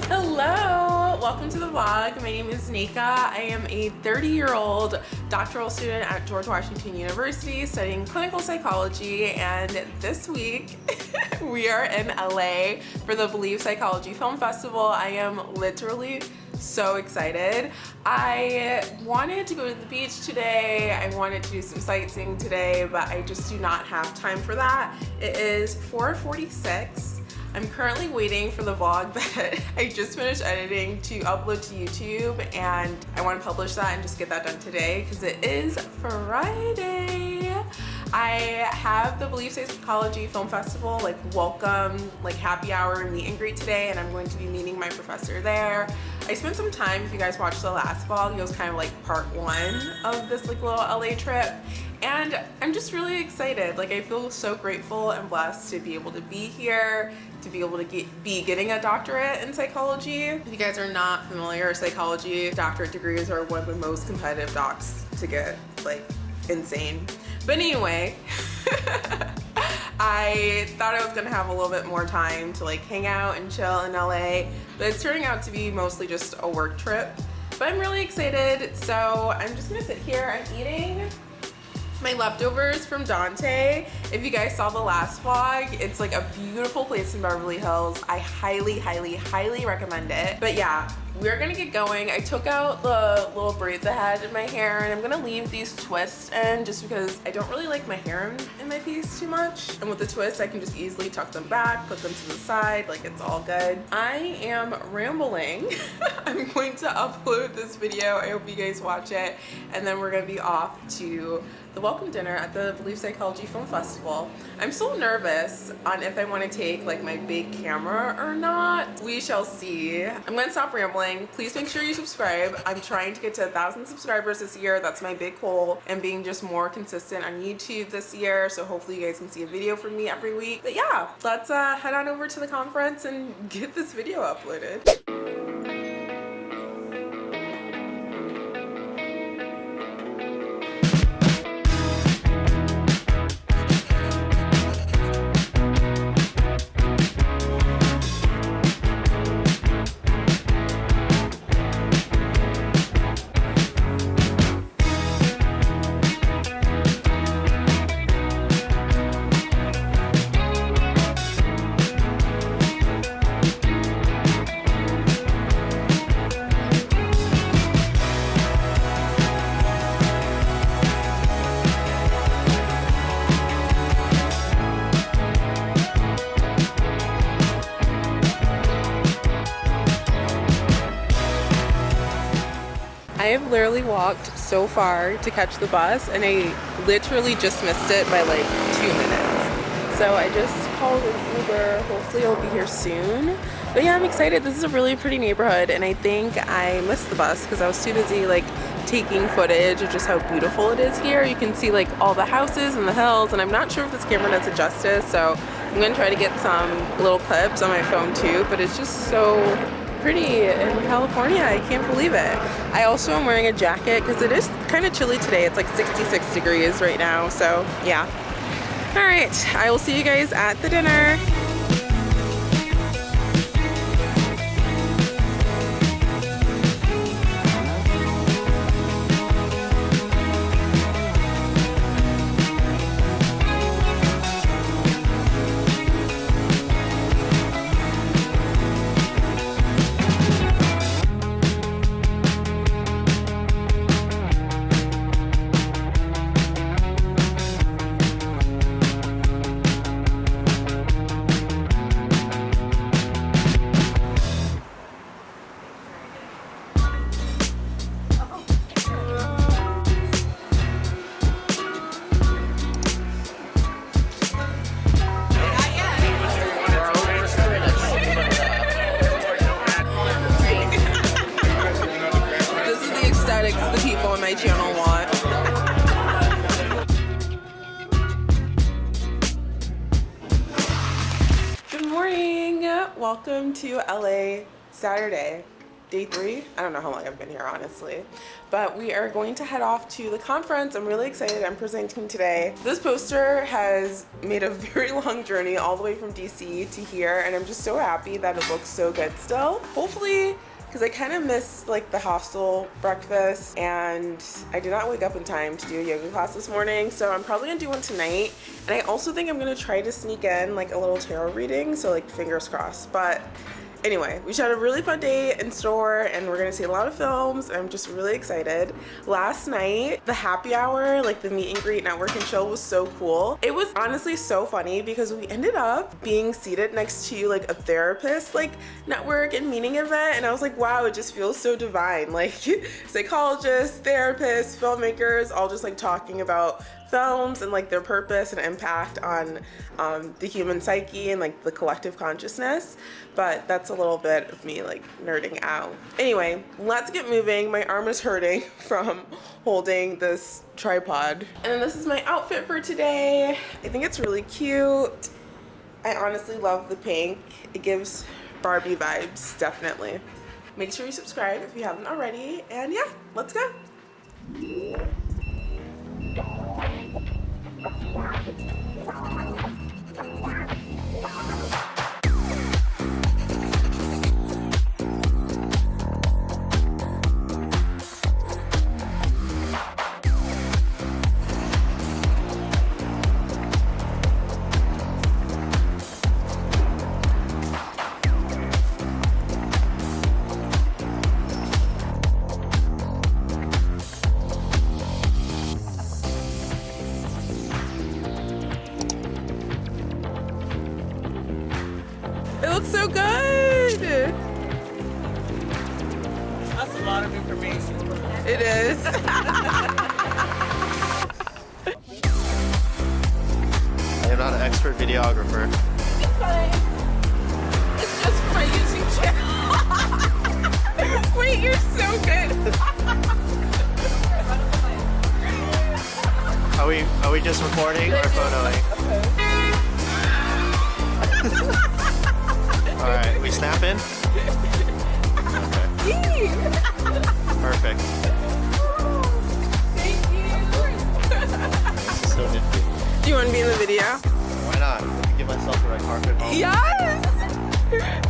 Hello, welcome to the vlog. My name is Nneka. I am a 30-year-old doctoral student at George Washington University studying clinical psychology, and this week we are in LA for the Believe Psychology Film Festival. I am literally so excited. I wanted to go to the beach today. I wanted to do some sightseeing today, but I just do not have time for that. It is 4:46. I'm currently waiting for the vlog that I just finished editing to upload to YouTube, and I want to publish that and just get that done today because it is Friday. I have the Believe Psychology Film Festival welcome, happy hour meet and greet today, and I'm going to be meeting my professor there. I spent some time, if you guys watched the last vlog, it was kind of like part one of this little LA trip. And I'm just really excited. I feel so grateful and blessed to be able to be here, to be able to be getting a doctorate in psychology. If you guys are not familiar, psychology doctorate degrees are one of the most competitive docs to get, insane. But anyway, I thought I was gonna have a little bit more time to hang out and chill in LA, but it's turning out to be mostly just a work trip. But I'm really excited, so I'm just gonna sit here. I'm eating my leftovers from Dante. If you guys saw the last vlog, it's a beautiful place in Beverly Hills. I highly, highly, highly recommend it. But yeah, we're gonna get going. I took out the little braids I had in my hair, and I'm gonna leave these twists in just because I don't really like my hair in my face too much. And with the twists, I can just easily tuck them back, put them to the side, it's all good. I am rambling. I'm going to upload this video. I hope you guys watch it. And then we're gonna be off to the welcome dinner at the Believe Psychology Film Festival. I'm so nervous on if I want to take my big camera or not. We shall see. I'm gonna stop rambling. Please make sure you subscribe. I'm trying to get to 1,000 subscribers this year. That's my big goal, and being just more consistent on YouTube this year. So hopefully you guys can see a video from me every week. But yeah, let's head on over to the conference and get this video uploaded. I have literally walked so far to catch the bus, and I literally just missed it by 2 minutes. So I just called an Uber. Hopefully I'll be here soon. But yeah, I'm excited. This is a really pretty neighborhood, and I think I missed the bus because I was too busy taking footage of just how beautiful it is here. You can see all the houses and the hills, and I'm not sure if this camera does it justice, so I'm gonna try to get some little clips on my phone too, but it's just so pretty in California. I can't believe it. I also am wearing a jacket because it is kind of chilly today. It's 66 degrees right now, so yeah. All right, I will see you guys at the dinner. The people on my channel want. Good morning. Welcome to LA Saturday. day 3. I don't know how long I've been here, honestly. But we are going to head off to the conference. I'm really excited. I'm presenting today. This poster has made a very long journey all the way from DC to here, and I'm just so happy that it looks so good still. Hopefully, because I kind of missed like the hostel breakfast, and I did not wake up in time to do a yoga class this morning, so I'm probably gonna do one tonight. And I also think I'm gonna try to sneak in like a little tarot reading, so like fingers crossed. But anyway, we should have a really fun day in store, and we're gonna see a lot of films. I'm just really excited. Last night, the happy hour, like the meet and greet network and chill, was so cool. It was honestly so funny because we ended up being seated next to like a therapist like network and meeting event, and I was like, wow, it just feels so divine. Like psychologists, therapists, filmmakers, all just like talking about films and like their purpose and impact on the human psyche and like the collective consciousness. But that's a little bit of me like nerding out. Anyway, let's get moving. My arm is hurting from holding this tripod. And then this is my outfit for today. I think it's really cute. I honestly love the pink. It gives Barbie vibes, definitely. Make sure you subscribe if you haven't already. And yeah, let's go. It looks so good. That's a lot of information. It is. I am not an expert videographer. It's fine. It's just for my YouTube channel. Wait, you're so good. Are we just recording or photoing? All right, we snapping? Okay. Perfect. Thank you. This is so nifty. Do you want to be in the video? Why not? Let me give myself the right carpet home. Yes.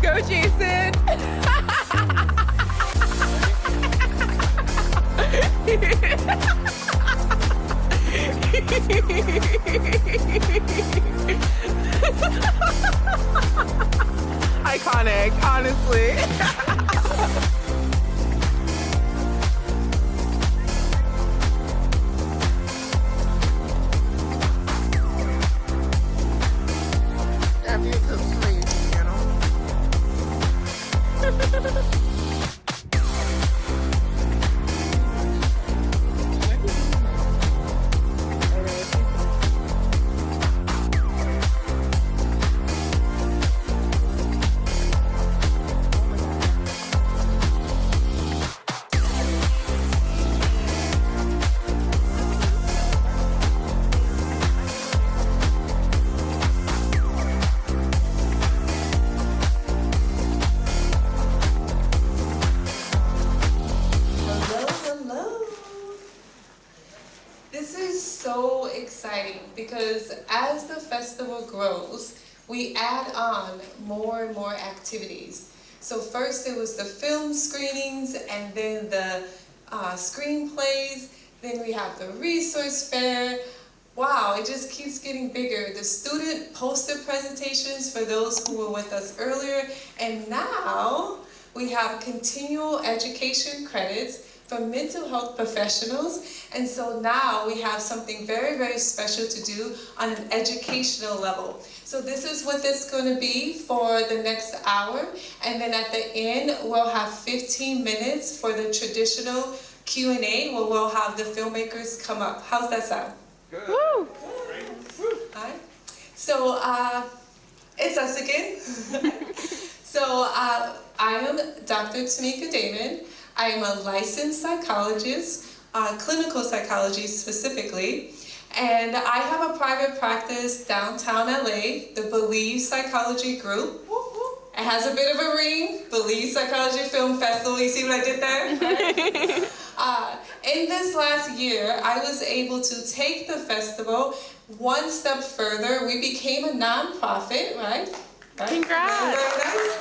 Go, Jason. Iconic, honestly. After you come sleep, you know. So exciting because as the festival grows, we add on more and more activities. So first it was the film screenings, and then the screenplays, then we have the resource fair. Wow, it just keeps getting bigger. The student poster presentations for those who were with us earlier, and now we have continual education credits for mental health professionals. And so now we have something very, very special to do on an educational level. So this is what this is going to be for the next hour. And then at the end, we'll have 15 minutes for the traditional Q&A where we'll have the filmmakers come up. How's that sound? Good. Woo. All right. So it's us again. So I am Dr. Nneka Damon. I am a licensed psychologist, clinical psychology specifically, and I have a private practice downtown LA, the Believe Psychology Group, It has a bit of a ring, the Lead Psychology Film Festival. You see what I did there? In this last year, I was able to take the festival one step further. We became a nonprofit, right? Congrats! Very nice.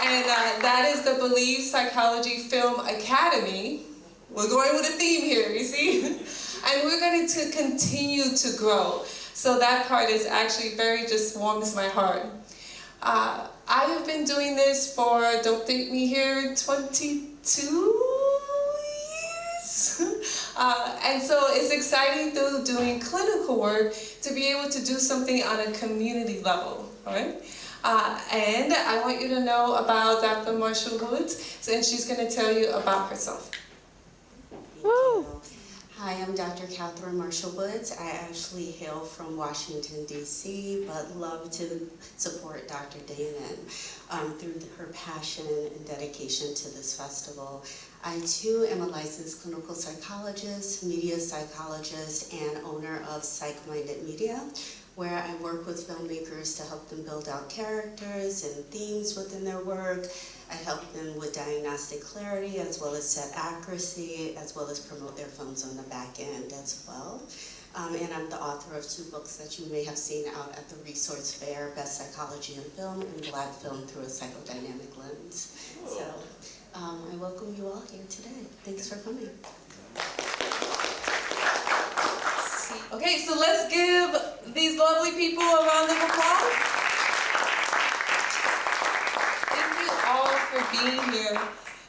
And that is the Believe Psychology Film Academy. We're going with a theme here, you see? And we're going to continue to grow. So that part is actually just warms my heart. I have been doing this for, don't date me here, 22 years. And so it's exciting through doing clinical work to be able to do something on a community level, right? And I want you to know about Dr. Marshall Woods, and she's going to tell you about herself. Thank you. Hi, I'm Dr. Catherine Marshall Woods. I actually hail from Washington, D.C., but love to support Dr. Damon through her passion and dedication to this festival. I too am a licensed clinical psychologist, media psychologist, and owner of Psych-Minded Media, where I work with filmmakers to help them build out characters and themes within their work. I help them with diagnostic clarity as well as set accuracy, as well as promote their films on the back end as well. And I'm the author of 2 books that you may have seen out at the Resource Fair, Best Psychology in Film and Black Film Through a Psychodynamic Lens. So I welcome you all here today. Thanks for coming. Okay, so let's give these lovely people a round of applause. Thank you all for being here.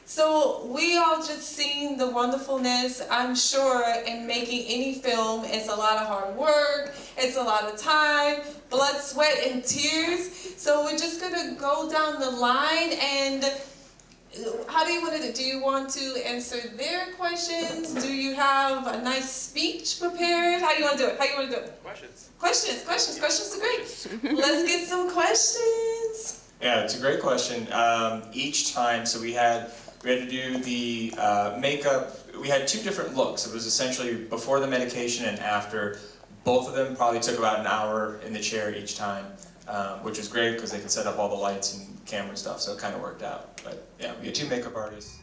So we all just seen the wonderfulness, I'm sure, in making any film. It's a lot of hard work, it's a lot of time, blood, sweat, and tears. So we're just gonna go down the line, and how do you want to do? Do you want to answer their questions? Do you have a nice speech prepared? How do you want to do it? How do you want to do it? Questions are great. Let's get some questions. Yeah, it's a great question. Each time, so we had to do the makeup. We had 2 different looks. It was essentially before the medication and after. Both of them probably took about an hour in the chair each time, which was great because they could set up all the lights and camera stuff, so it kind of worked out. But yeah, we had 2 makeup artists.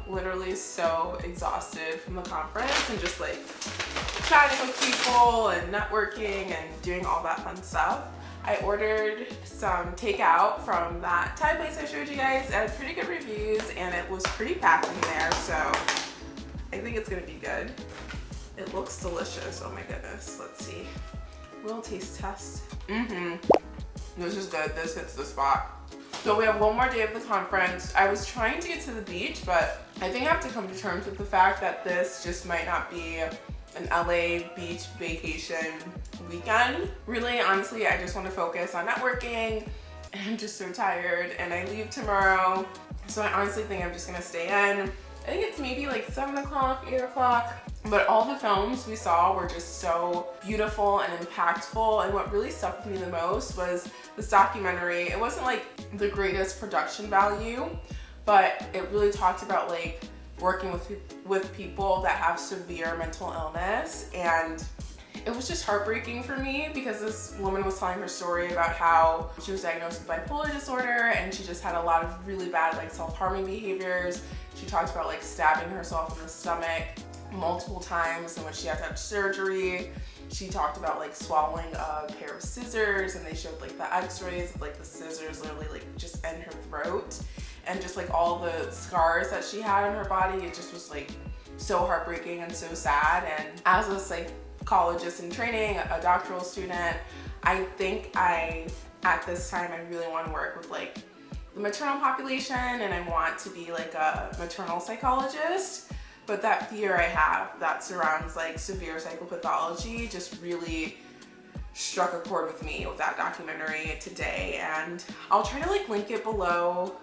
Literally so exhausted from the conference and just like chatting with people and networking and doing all that fun stuff. I ordered some takeout from that Thai place I showed you guys. It had pretty good reviews and it was pretty packed in there, so I think it's gonna be good. It looks delicious, oh my goodness. Let's see. Little taste test. This is good, this hits the spot. So we have one more day of the conference. I was trying to get to the beach, but I think I have to come to terms with the fact that this just might not be an LA beach vacation weekend. Really, honestly, I just want to focus on networking, and I'm just so tired, and I leave tomorrow. So I honestly think I'm just gonna stay in. I think it's maybe like 7 o'clock, 8 o'clock. But all the films we saw were just so beautiful and impactful, and what really stuck with me the most was this documentary. It wasn't like the greatest production value, but it really talked about like working with people that have severe mental illness, and it was just heartbreaking for me because this woman was telling her story about how she was diagnosed with bipolar disorder and she just had a lot of really bad like self-harming behaviors. She talked about like stabbing herself in the stomach multiple times, and when she had to have surgery, she talked about like swallowing a pair of scissors, and they showed like the x-rays of like the scissors literally like just in her throat, and just like all the scars that she had on her body. It just was like so heartbreaking and so sad. And as a psychologist in training, a doctoral student, I think at this time I really want to work with like the maternal population, and I want to be like a maternal psychologist. But that fear I have that surrounds like severe psychopathology just really struck a chord with me with that documentary today, and I'll try to like link it below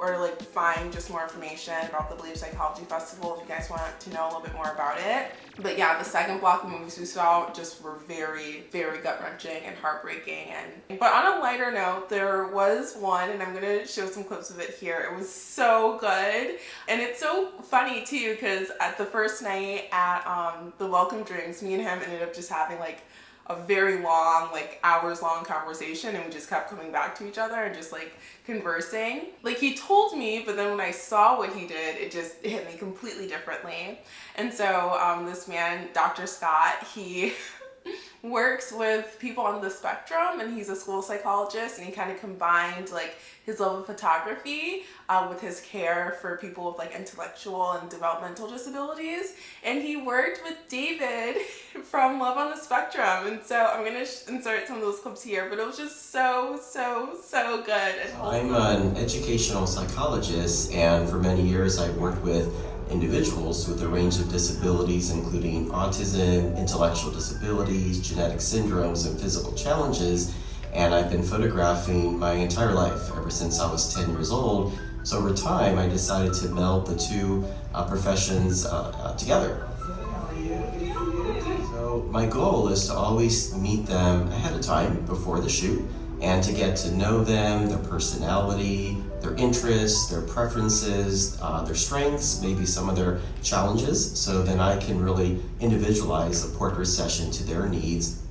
or like find just more information about the Believe Psychology Festival if you guys want to know a little bit more about it. But yeah, the second block of movies we saw just were very, very gut-wrenching and heartbreaking. But on a lighter note, there was one, and I'm gonna show some clips of it here. It was so good, and it's so funny too, because at the first night at the welcome drinks, me and him ended up just having like a very long, like hours long conversation, and we just kept coming back to each other and just like conversing. Like he told me, but then when I saw what he did, it just hit me completely differently. And so this man, Dr. Scott, he works with people on the spectrum, and he's a school psychologist, and he kind of combined like his love of photography with his care for people with like intellectual and developmental disabilities. And he worked with David from Love on the Spectrum, and so I'm gonna insert some of those clips here, but it was just so good. And I'm an educational psychologist, and for many years I've worked with individuals with a range of disabilities, including autism, intellectual disabilities, genetic syndromes, and physical challenges. And I've been photographing my entire life, ever since I was 10 years old. So over time, I decided to meld the two professions together. So my goal is to always meet them ahead of time before the shoot, and to get to know them, their personality, their interests, their preferences, their strengths, maybe some of their challenges, so then I can really individualize the portrait session to their needs.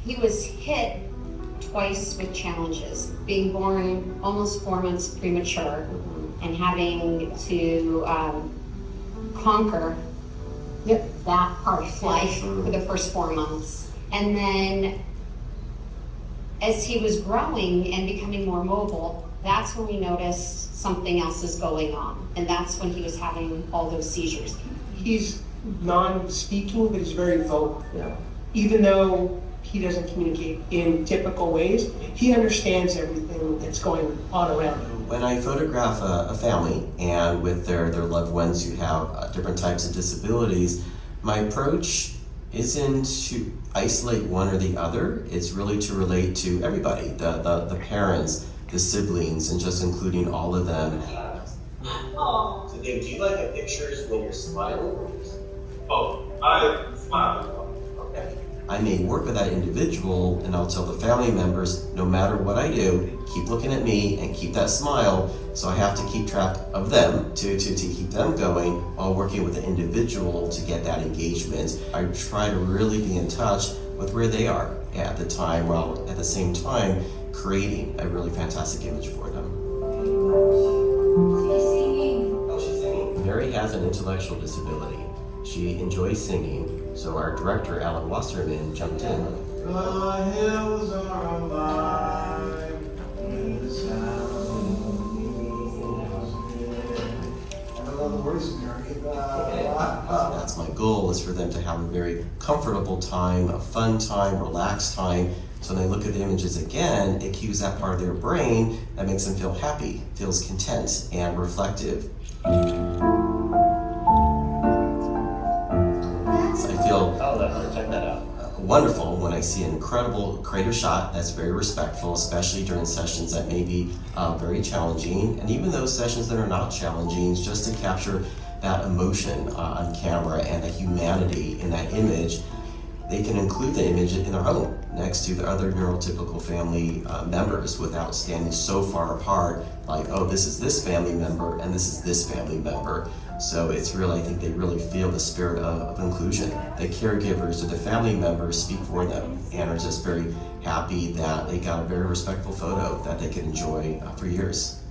He was hit twice with challenges, being born almost 4 months premature and having to conquer that part of life for the first 4 months. And then as he was growing and becoming more mobile, that's when we noticed something else is going on. And that's when he was having all those seizures. He's non-speaking, but he's very vocal. Even though he doesn't communicate in typical ways, he understands everything that's going on around him. When I photograph a family and with their loved ones who have different types of disabilities, my approach isn't to isolate one or the other. It's really to relate to everybody, the parents, the siblings, and just including all of them. So Dave, do you like the pictures when you're smiling? Oh, I smile. Okay. I may work with that individual, and I'll tell the family members, no matter what I do, keep looking at me and keep that smile. So I have to keep track of them to keep them going while working with the individual to get that engagement. I try to really be in touch with where they are at the time, while at the same time creating a really fantastic image for them. She's singing. Oh, she's singing. Mary has an intellectual disability. She enjoys singing. So our director, Alan Wasserman, jumped in. The hills are alive with the sound of music. I love the words, Mary. That's my goal, is for them to have a very comfortable time, a fun time, relaxed time. So when they look at the images again, it cues that part of their brain that makes them feel happy, feels content, and reflective. Check that out. Wonderful when I see an incredible creative shot that's very respectful, especially during sessions that may be very challenging, and even those sessions that are not challenging, just to capture that emotion on camera and the humanity in that image. They can include the image in their home next to their other neurotypical family members without standing so far apart, like, oh, this is this family member and this is this family member. So it's really, I think they really feel the spirit of inclusion. The caregivers or the family members speak for them and are just very happy that they got a very respectful photo that they can enjoy for years.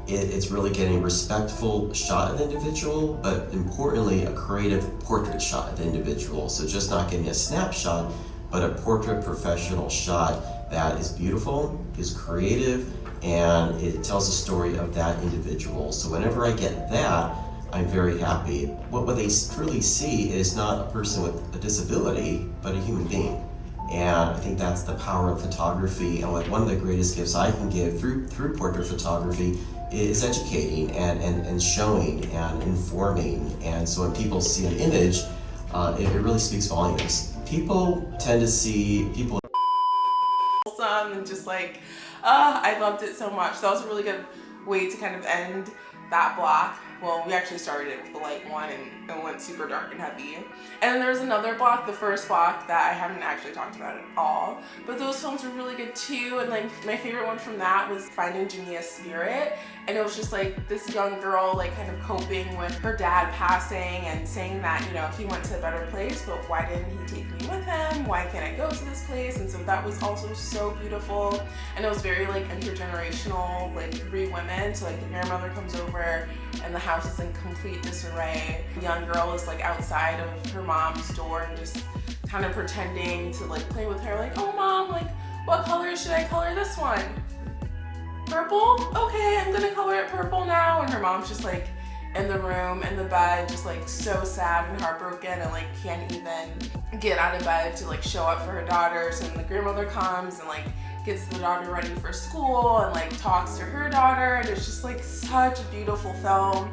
It's really getting a respectful shot of the individual, but importantly, a creative portrait shot of the individual. So just not getting a snapshot, but a portrait professional shot that is beautiful, is creative, and it tells a story of that individual. So whenever I get that, I'm very happy. What they truly see is not a person with a disability, but a human being. And I think that's the power of photography, and one of the greatest gifts I can give through portrait photography is educating and showing and informing. And so when people see an image, it really speaks volumes. People tend to see people and just like, I loved it so much. That was a really good way to kind of end that block. Well, we actually started it with the light one and went super dark and heavy. And then there's another block, the first block, that I haven't actually talked about at all. But those films were really good too. And like my favorite one from that was Finding Jania's Spirit. And it was just like this young girl like kind of coping with her dad passing and saying that, you know, he went to a better place, but why didn't he take me with him? Why can't I go to this place? And so that was also so beautiful. And it was very like intergenerational, like 3 women. So like the grandmother comes over and the house is in complete disarray. The young girl is like outside of her mom's door and just kind of pretending to like play with her, like, oh mom, like what color should I color this one? Purple? Okay, I'm gonna color it purple now. And her mom's just like in the room, in the bed, just like so sad and heartbroken and like can't even get out of bed to like show up for her daughters. And the grandmother comes and like gets the daughter ready for school and like talks to her daughter, and it's just like such a beautiful film.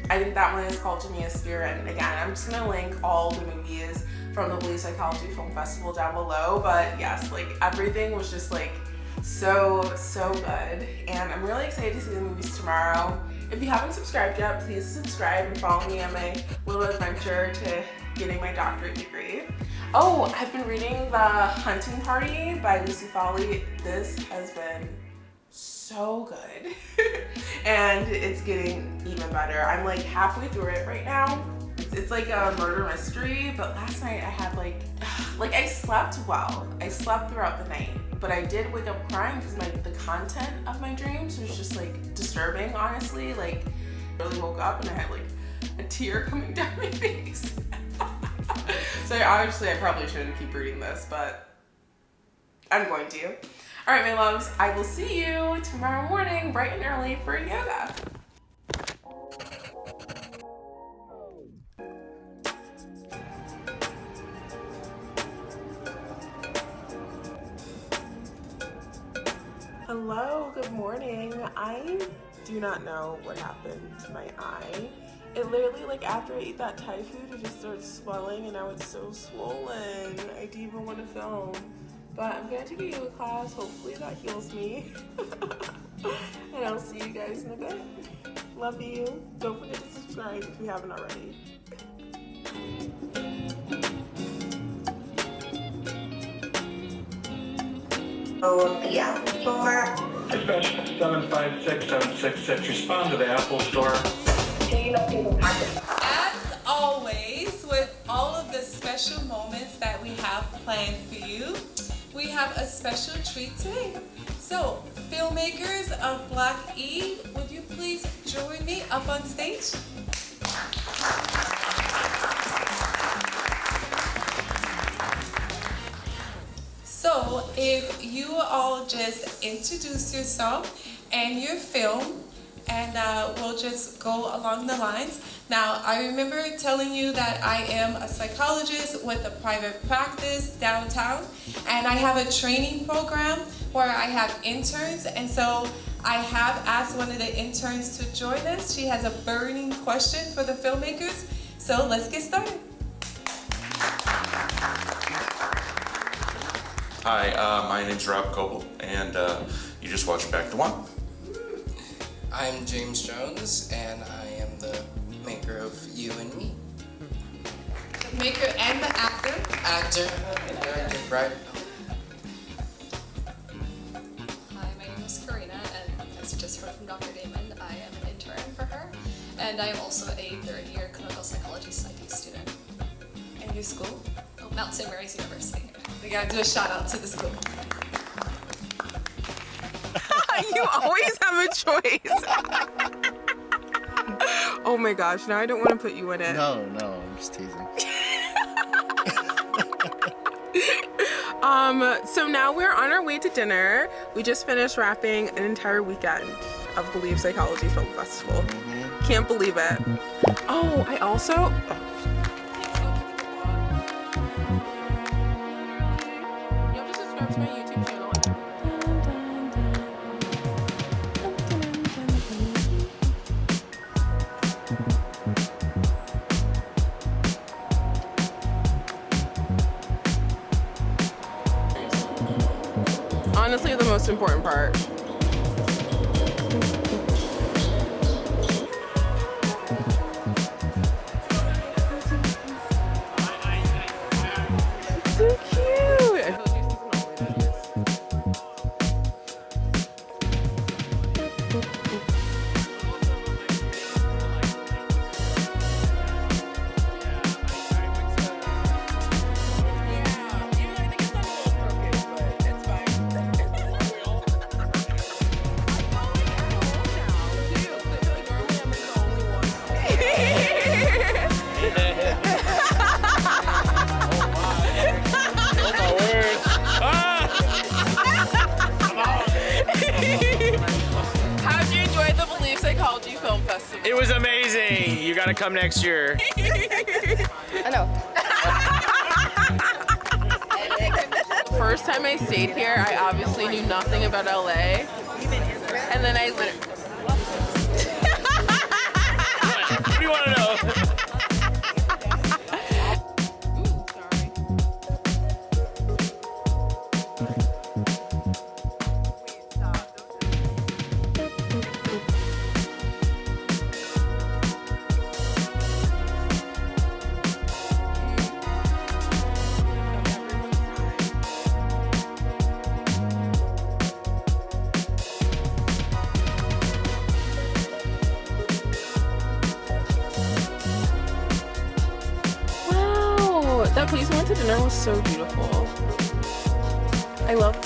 I think that one is called Jania's Spirit. And again, I'm just gonna link all the movies from the Believe Psychology Film Festival down below. But yes, like everything was just like so good, and I'm really excited to see the movies tomorrow. If you haven't subscribed yet, please subscribe and follow me on my little adventure to getting my doctorate degree. Oh, I've been reading The Hunting Party by Lucy Foley. This has been so good and it's getting even better. I'm like halfway through it right now. It's like a murder mystery, but last night I had like I slept well. I slept throughout the night, but I did wake up crying because the content of my dreams was just like disturbing, honestly. Like I really woke up and I had like a tear coming down my face. So obviously I probably shouldn't keep reading this, but I'm going to. All right, my loves, I will see you tomorrow morning bright and early for yoga. Hello, good morning. I do not know what happened to my eye. It literally, like after I ate that Thai food, it just started swelling and now it's so swollen. I do even want to film. But I'm gonna take a yoga class, hopefully that heals me. And I'll see you guys in a bit. Love you. Don't forget to subscribe if you haven't already. The Apple Store. Dispatch 756-766, respond to the Apple Store. As always, with all of the special moments that we have planned for you, we have a special treat today. So, filmmakers of Block E, would you please join me up on stage? So, if you all just introduce yourself and your film, and we'll just go along the lines. Now, I remember telling you that I am a psychologist with a private practice downtown, and I have a training program where I have interns, and so I have asked one of the interns to join us. She has a burning question for the filmmakers, so let's get started. Hi, my name's Rob Coble, and you just watched Back to One. I'm James Jones, and I am the maker of You and Me. The maker and the actor. Actor, director, right? Hi, my name is Karina, and as you just heard from Dr. Damon, I am an intern for her, and I am also a third-year clinical psychology PsyD student. And your school? Oh, Mount St. Mary's University. We gotta do a shout out to the school. You always have a choice. Oh my gosh, now I don't want to put you in it. No, I'm just teasing. So now we're on our way to dinner. We just finished wrapping an entire weekend of Believe Psychology Film Festival. Can't believe it. Oh, I also... You have to subscribe to my YouTube channel. Honestly, the most important part. It was amazing. You gotta come next year. I know. First time I stayed here, I obviously knew nothing about LA. And then I literally... What do you want to know? That place we went to dinner was so beautiful. I love